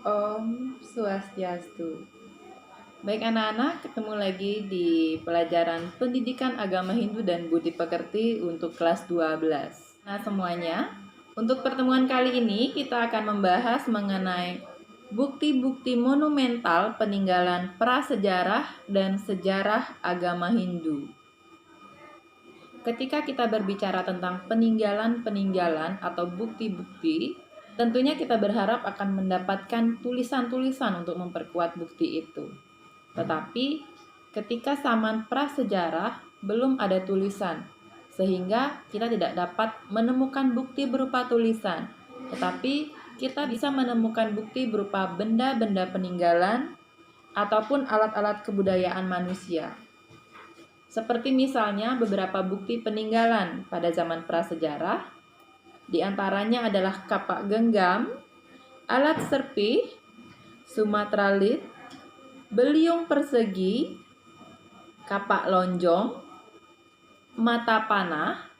Om Swastiastu. Baik anak-anak, ketemu lagi di pelajaran Pendidikan Agama Hindu dan Budi Pekerti untuk kelas 12. Nah semuanya, untuk pertemuan kali ini kita akan membahas mengenai bukti-bukti monumental peninggalan prasejarah dan sejarah agama Hindu. Ketika kita berbicara tentang peninggalan-peninggalan atau bukti-bukti, tentunya kita berharap akan mendapatkan tulisan-tulisan untuk memperkuat bukti itu. Tetapi ketika zaman prasejarah belum ada tulisan, sehingga kita tidak dapat menemukan bukti berupa tulisan. Tetapi kita bisa menemukan bukti berupa benda-benda peninggalan ataupun alat-alat kebudayaan manusia. Seperti misalnya beberapa bukti peninggalan pada zaman prasejarah, di antaranya adalah kapak genggam, alat serpih, Sumatra lit, beliung persegi, kapak lonjong, mata panah,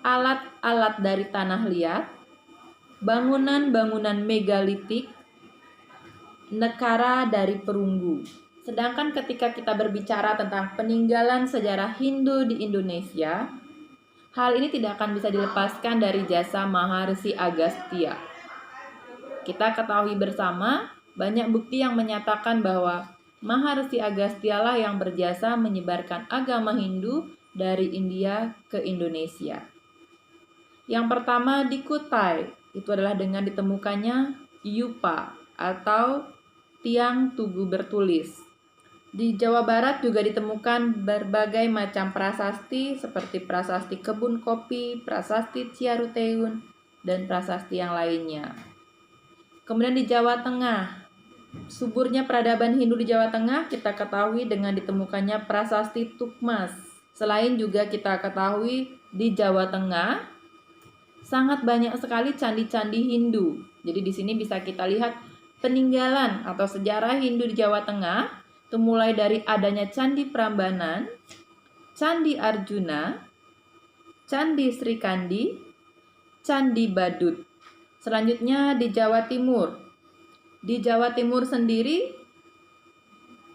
alat-alat dari tanah liat, bangunan-bangunan megalitik, nekara dari perunggu. Sedangkan ketika kita berbicara tentang peninggalan sejarah Hindu di Indonesia, hal ini tidak akan bisa dilepaskan dari jasa Maharsi Agastya. Kita ketahui bersama, banyak bukti yang menyatakan bahwa Maharsi Agastya lah yang berjasa menyebarkan agama Hindu dari India ke Indonesia. Yang pertama di Kutai, itu adalah dengan ditemukannya yupa atau tiang tugu bertulis. Di Jawa Barat juga ditemukan berbagai macam prasasti seperti prasasti kebun kopi, prasasti Ciaruteun, dan prasasti yang lainnya. Kemudian di Jawa Tengah, suburnya peradaban Hindu di Jawa Tengah kita ketahui dengan ditemukannya prasasti Tukmas. Selain juga kita ketahui di Jawa Tengah sangat banyak sekali candi-candi Hindu. Jadi di sini bisa kita lihat peninggalan atau sejarah Hindu di Jawa Tengah. Itu mulai dari adanya Candi Prambanan, Candi Arjuna, Candi Sri Kandi, Candi Badut. Selanjutnya di Jawa Timur. Di Jawa Timur sendiri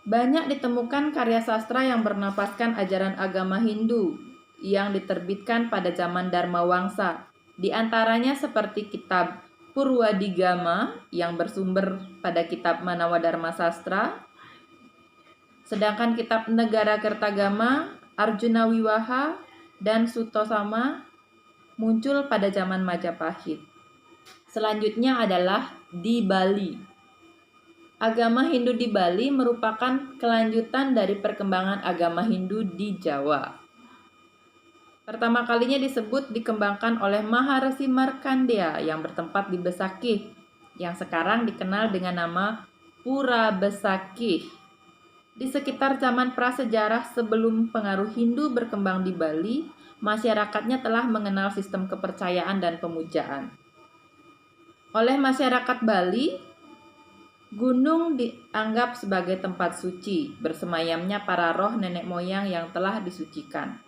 banyak ditemukan karya sastra yang bernapaskan ajaran agama Hindu yang diterbitkan pada zaman Dharma Wangsa. Di antaranya seperti kitab Purwadigama yang bersumber pada kitab Manawadharma Sastra. Sedangkan kitab Negara Kertagama, Arjuna Wiwaha, dan Sutosama muncul pada zaman Majapahit. Selanjutnya adalah di Bali. Agama Hindu di Bali merupakan kelanjutan dari perkembangan agama Hindu di Jawa. Pertama kalinya disebut dikembangkan oleh Maharsi Markandeya yang bertempat di Besakih, yang sekarang dikenal dengan nama Pura Besakih. Di sekitar zaman prasejarah sebelum pengaruh Hindu berkembang di Bali, masyarakatnya telah mengenal sistem kepercayaan dan pemujaan. Oleh masyarakat Bali, gunung dianggap sebagai tempat suci, bersemayamnya para roh nenek moyang yang telah disucikan.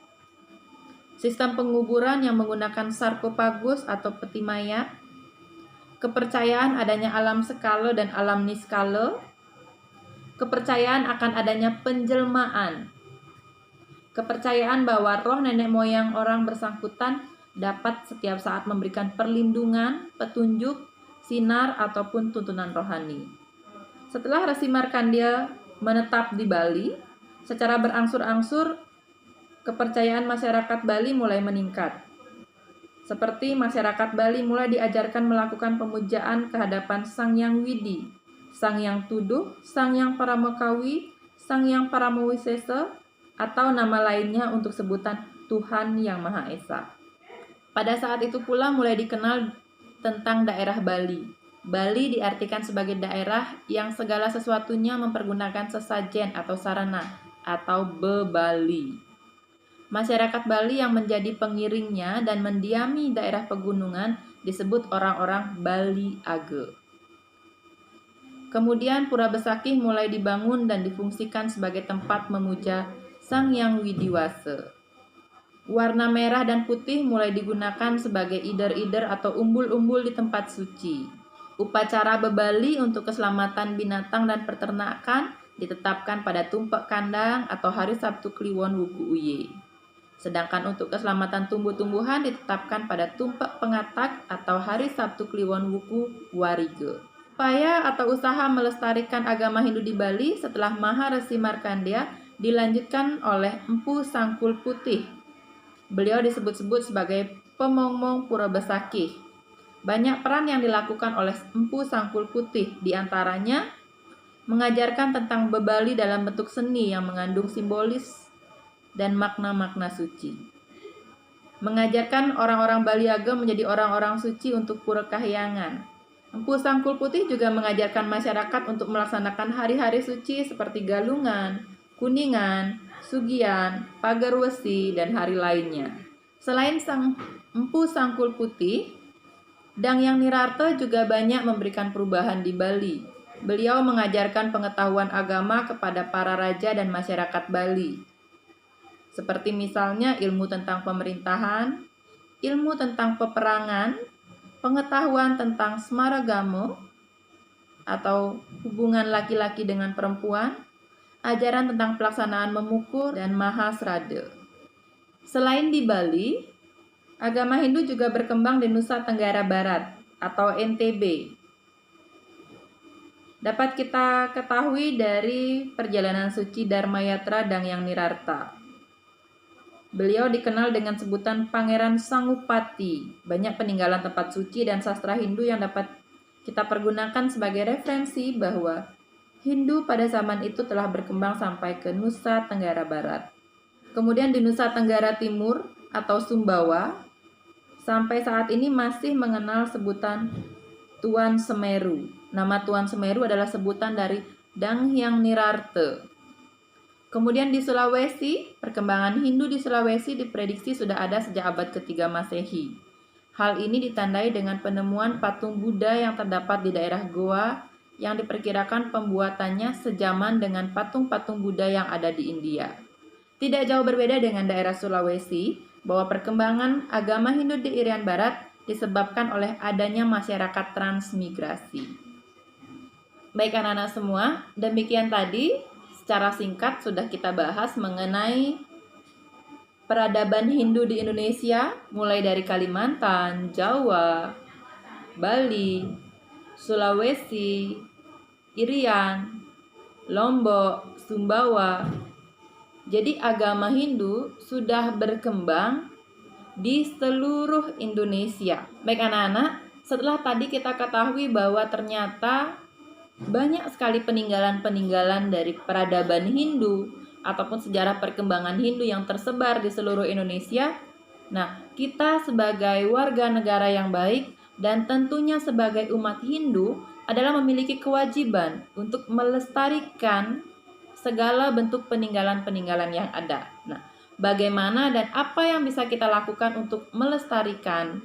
Sistem penguburan yang menggunakan sarkofagus atau peti mayat, kepercayaan adanya alam skala dan alam niskala, kepercayaan akan adanya penjelmaan, kepercayaan bahwa roh nenek moyang orang bersangkutan dapat setiap saat memberikan perlindungan, petunjuk, sinar, ataupun tuntunan rohani. Setelah Resi Markandeya menetap di Bali, secara berangsur-angsur kepercayaan masyarakat Bali mulai meningkat. Seperti masyarakat Bali mulai diajarkan melakukan pemujaan kehadapan Sang Hyang Widi, Sang Hyang Tuduh, Sang Hyang Paramekawi, Sang Hyang Paramawisesa, atau nama lainnya untuk sebutan Tuhan Yang Maha Esa. Pada saat itu pula mulai dikenal tentang daerah Bali. Bali diartikan sebagai daerah yang segala sesuatunya mempergunakan sesajen atau sarana atau bebali. Masyarakat Bali yang menjadi pengiringnya dan mendiami daerah pegunungan disebut orang-orang Bali Age. Kemudian Pura Besakih mulai dibangun dan difungsikan sebagai tempat memuja Sang Hyang Widiwasa. Warna merah dan putih mulai digunakan sebagai eider-eider atau umbul-umbul di tempat suci. Upacara bebali untuk keselamatan binatang dan peternakan ditetapkan pada tumpek kandang atau hari Sabtu Kliwon Wuku Uye. Sedangkan untuk keselamatan tumbuh-tumbuhan ditetapkan pada tumpek pengatak atau hari Sabtu Kliwon Wuku Warige. Upaya atau usaha melestarikan agama Hindu di Bali setelah Maharesi Markandeya dilanjutkan oleh Empu Sangkul Putih. Beliau disebut-sebut sebagai pemongmong Pura Besakih. Banyak peran yang dilakukan oleh Empu Sangkul Putih, diantaranya mengajarkan tentang bebali dalam bentuk seni yang mengandung simbolis dan makna-makna suci. Mengajarkan orang-orang Baliaga menjadi orang-orang suci untuk Pura Kahyangan. Empu Sangkul Putih juga mengajarkan masyarakat untuk melaksanakan hari-hari suci seperti Galungan, Kuningan, Sugian, Pagar Wesi, dan hari lainnya. Selain Empu Sangkul Putih, Dangyang Nirarta juga banyak memberikan perubahan di Bali. Beliau mengajarkan pengetahuan agama kepada para raja dan masyarakat Bali. Seperti misalnya ilmu tentang pemerintahan, ilmu tentang peperangan, pengetahuan tentang smaragamo atau hubungan laki-laki dengan perempuan, ajaran tentang pelaksanaan memukul, dan mahasrada. Selain di Bali, agama Hindu juga berkembang di Nusa Tenggara Barat atau NTB. Dapat kita ketahui dari perjalanan suci Dharma Yatra Dangyang Nirarta. Beliau dikenal dengan sebutan Pangeran Sangupati. Banyak peninggalan tempat suci dan sastra Hindu yang dapat kita pergunakan sebagai referensi bahwa Hindu pada zaman itu telah berkembang sampai ke Nusa Tenggara Barat. Kemudian di Nusa Tenggara Timur atau Sumbawa, sampai saat ini masih mengenal sebutan Tuan Semeru. Nama Tuan Semeru adalah sebutan dari Dangyang Nirarta. Kemudian di Sulawesi, perkembangan Hindu di Sulawesi diprediksi sudah ada sejak abad ke-3 Masehi. Hal ini ditandai dengan penemuan patung Buddha yang terdapat di daerah Goa yang diperkirakan pembuatannya sejaman dengan patung-patung Buddha yang ada di India. Tidak jauh berbeda dengan daerah Sulawesi, bahwa perkembangan agama Hindu di Irian Barat disebabkan oleh adanya masyarakat transmigrasi. Baik anak-anak semua, demikian tadi secara singkat sudah kita bahas mengenai peradaban Hindu di Indonesia, mulai dari Kalimantan, Jawa, Bali, Sulawesi, Irian, Lombok, Sumbawa. Jadi agama Hindu sudah berkembang di seluruh Indonesia. Baik anak-anak, setelah tadi kita ketahui bahwa ternyata banyak sekali peninggalan-peninggalan dari peradaban Hindu ataupun sejarah perkembangan Hindu yang tersebar di seluruh Indonesia. Nah, kita sebagai warga negara yang baik dan tentunya sebagai umat Hindu adalah memiliki kewajiban untuk melestarikan segala bentuk peninggalan-peninggalan yang ada. Nah, bagaimana dan apa yang bisa kita lakukan untuk melestarikan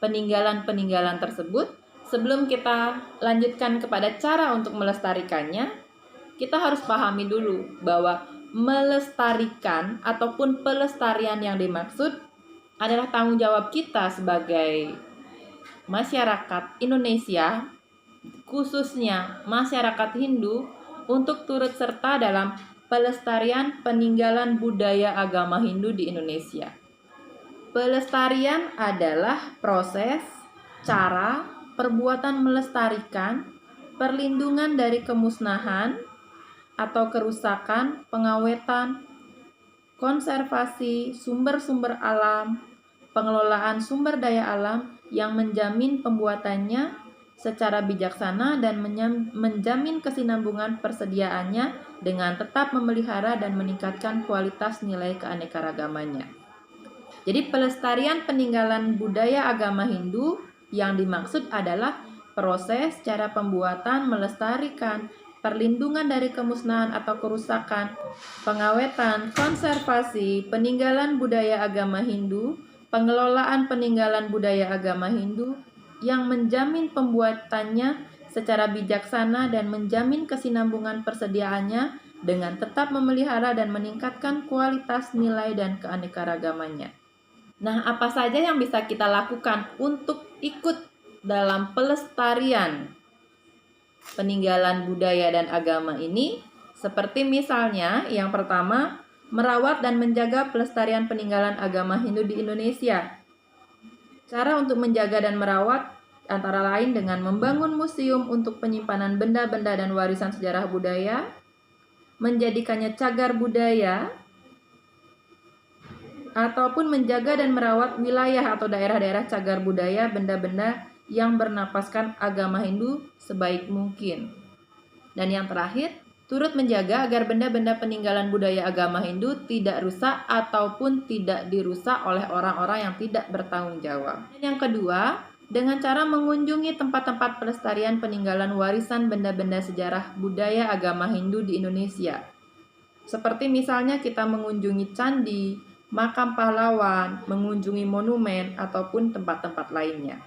peninggalan-peninggalan tersebut? Sebelum kita lanjutkan kepada cara untuk melestarikannya, kita harus pahami dulu bahwa melestarikan ataupun pelestarian yang dimaksud adalah tanggung jawab kita sebagai masyarakat Indonesia, khususnya masyarakat Hindu, untuk turut serta dalam pelestarian peninggalan budaya agama Hindu di Indonesia. Pelestarian adalah proses, cara, perbuatan melestarikan, perlindungan dari kemusnahan atau kerusakan, pengawetan, konservasi sumber-sumber alam, pengelolaan sumber daya alam yang menjamin pembuatannya secara bijaksana dan menjamin kesinambungan persediaannya dengan tetap memelihara dan meningkatkan kualitas nilai keanekaragamannya. Jadi pelestarian peninggalan budaya agama Hindu yang dimaksud adalah proses cara pembuatan, melestarikan, perlindungan dari kemusnahan atau kerusakan, pengawetan, konservasi peninggalan budaya agama Hindu, pengelolaan peninggalan budaya agama Hindu yang menjamin pembuatannya secara bijaksana dan menjamin kesinambungan persediaannya dengan tetap memelihara dan meningkatkan kualitas nilai dan keanekaragamannya. Nah, apa saja yang bisa kita lakukan untuk ikut dalam pelestarian peninggalan budaya dan agama ini? Seperti misalnya, yang pertama, merawat dan menjaga pelestarian peninggalan agama Hindu di Indonesia. Cara untuk menjaga dan merawat antara lain dengan membangun museum untuk penyimpanan benda-benda dan warisan sejarah budaya, menjadikannya cagar budaya, ataupun menjaga dan merawat wilayah atau daerah-daerah cagar budaya benda-benda yang bernapaskan agama Hindu sebaik mungkin. Dan yang terakhir, turut menjaga agar benda-benda peninggalan budaya agama Hindu tidak rusak ataupun tidak dirusak oleh orang-orang yang tidak bertanggung jawab. Dan yang kedua, dengan cara mengunjungi tempat-tempat pelestarian peninggalan warisan benda-benda sejarah budaya agama Hindu di Indonesia. Seperti misalnya kita mengunjungi candi, makam pahlawan, mengunjungi monumen, ataupun tempat-tempat lainnya.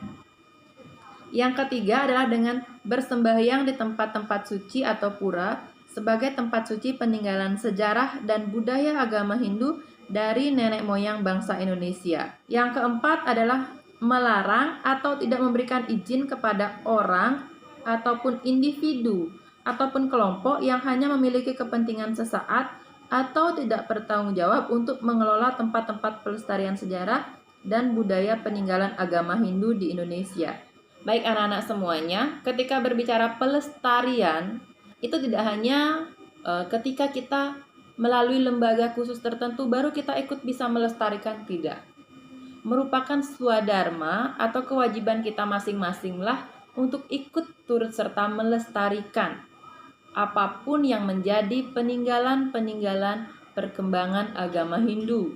Yang ketiga adalah dengan bersembahyang di tempat-tempat suci atau pura sebagai tempat suci peninggalan sejarah dan budaya agama Hindu dari nenek moyang bangsa Indonesia. Yang keempat adalah melarang atau tidak memberikan izin kepada orang ataupun individu ataupun kelompok yang hanya memiliki kepentingan sesaat atau tidak bertanggung jawab untuk mengelola tempat-tempat pelestarian sejarah dan budaya peninggalan agama Hindu di Indonesia. Baik anak-anak semuanya, ketika berbicara pelestarian, itu tidak hanya ketika kita melalui lembaga khusus tertentu baru kita ikut bisa melestarikan, tidak. Merupakan swadharma atau kewajiban kita masing-masing lah untuk ikut turut serta melestarikan apapun yang menjadi peninggalan-peninggalan perkembangan agama Hindu.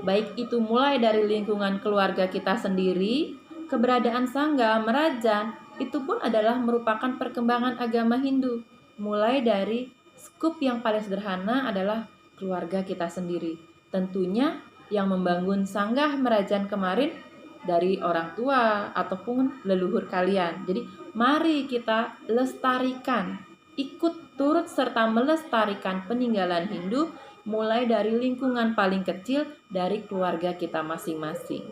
Baik itu mulai dari lingkungan keluarga kita sendiri, keberadaan sangga, merajan, itu pun adalah merupakan perkembangan agama Hindu. Mulai dari skup yang paling sederhana adalah keluarga kita sendiri. Tentunya yang membangun sanggah merajan kemarin dari orang tua ataupun leluhur kalian. Jadi mari kita lestarikan, ikut turut serta melestarikan peninggalan Hindu mulai dari lingkungan paling kecil dari keluarga kita masing-masing.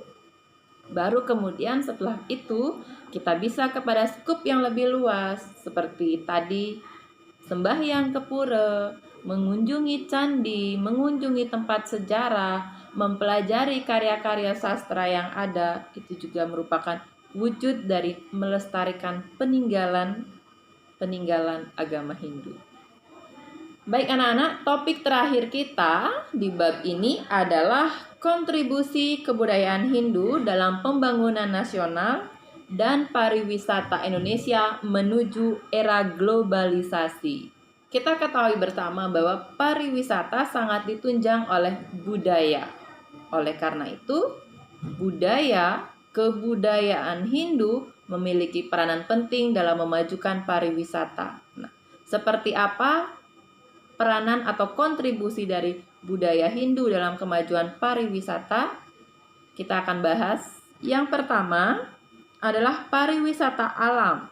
Baru kemudian setelah itu kita bisa kepada skup yang lebih luas seperti tadi sembahyang ke pura, mengunjungi candi, mengunjungi tempat sejarah, mempelajari karya-karya sastra yang ada. Itu juga merupakan wujud dari melestarikan peninggalan agama Hindu. Baik anak-anak, topik terakhir kita di bab ini adalah kontribusi kebudayaan Hindu dalam pembangunan nasional dan pariwisata Indonesia menuju era globalisasi. Kita ketahui bersama bahwa pariwisata sangat ditunjang oleh budaya. Oleh karena itu, kebudayaan Hindu memiliki peranan penting dalam memajukan pariwisata. Nah, seperti apa peranan atau kontribusi dari budaya Hindu dalam kemajuan pariwisata? Kita akan bahas. Yang pertama adalah pariwisata alam.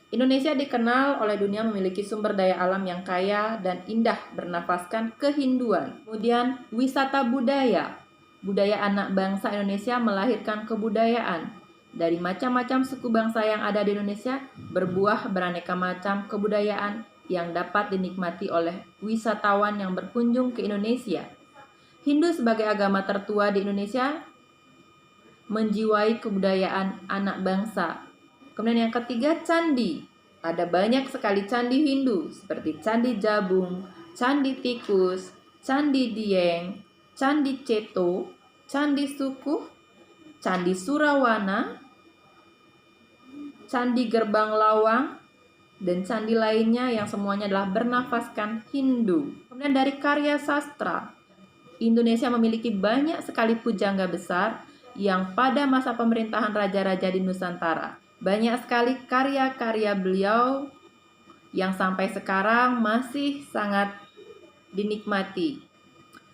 Indonesia dikenal oleh dunia memiliki sumber daya alam yang kaya dan indah bernafaskan kehinduan. Kemudian wisata budaya. Budaya anak bangsa Indonesia melahirkan kebudayaan. Dari macam-macam suku bangsa yang ada di Indonesia berbuah beraneka macam kebudayaan yang dapat dinikmati oleh wisatawan yang berkunjung ke Indonesia. Hindu sebagai agama tertua di Indonesia menjiwai kebudayaan anak bangsa. Kemudian yang ketiga, candi. Ada banyak sekali candi Hindu seperti Candi Jabung, Candi Tikus, Candi Dieng, Candi Ceto, Candi Sukuh, Candi Surawana, Candi Gerbang Lawang, dan candi lainnya yang semuanya adalah bernafaskan Hindu. Kemudian dari karya sastra, Indonesia memiliki banyak sekali pujangga besar yang pada masa pemerintahan raja-raja di Nusantara. Banyak sekali karya-karya beliau yang sampai sekarang masih sangat dinikmati.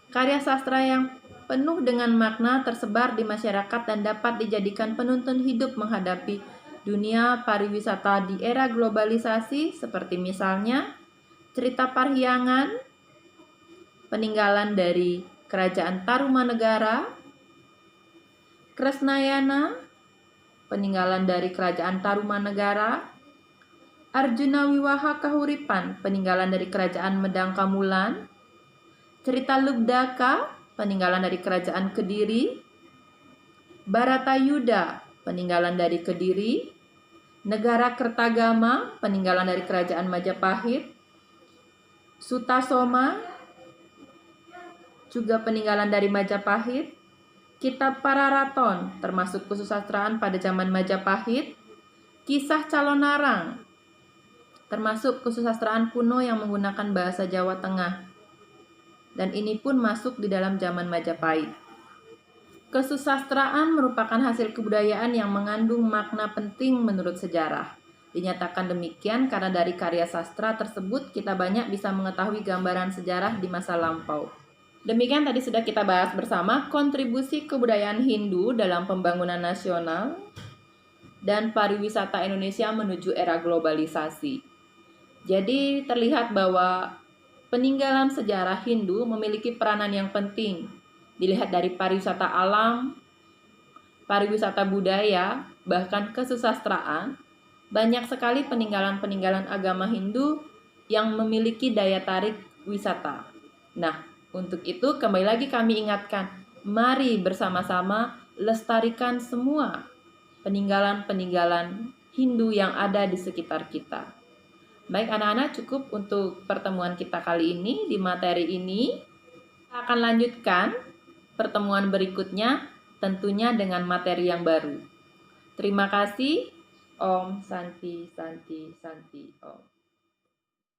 Karya sastra yang penuh dengan makna tersebar di masyarakat dan dapat dijadikan penuntun hidup menghadapi dunia pariwisata di era globalisasi, seperti misalnya cerita Parahyangan, peninggalan dari Kerajaan Tarumanegara, Kresnayana, peninggalan dari Kerajaan Tarumanegara. Arjuna Wiwaha Kahuripan, peninggalan dari Kerajaan Medang Kamulan. Cerita Lubdaka, peninggalan dari Kerajaan Kediri. Baratayuda, peninggalan dari Kediri. Negara Kertagama, peninggalan dari Kerajaan Majapahit. Sutasoma, juga peninggalan dari Majapahit. Kitab Pararaton, termasuk kesusastraan pada zaman Majapahit. Kisah Calonarang, termasuk kesusastraan kuno yang menggunakan bahasa Jawa Tengah. Dan ini pun masuk di dalam zaman Majapahit. Kesusastraan merupakan hasil kebudayaan yang mengandung makna penting menurut sejarah. Dinyatakan demikian karena dari karya sastra tersebut kita banyak bisa mengetahui gambaran sejarah di masa lampau. Demikian tadi sudah kita bahas bersama kontribusi kebudayaan Hindu dalam pembangunan nasional dan pariwisata Indonesia menuju era globalisasi. Jadi terlihat bahwa peninggalan sejarah Hindu memiliki peranan yang penting. Dilihat dari pariwisata alam, pariwisata budaya, bahkan kesusastraan, banyak sekali peninggalan-peninggalan agama Hindu yang memiliki daya tarik wisata. Nah, untuk itu kembali lagi kami ingatkan, mari bersama-sama lestarikan semua peninggalan-peninggalan Hindu yang ada di sekitar kita. Baik anak-anak, cukup untuk pertemuan kita kali ini. Di materi ini kita akan lanjutkan pertemuan berikutnya, tentunya dengan materi yang baru. Terima kasih. Om Santi Santi Santi Om.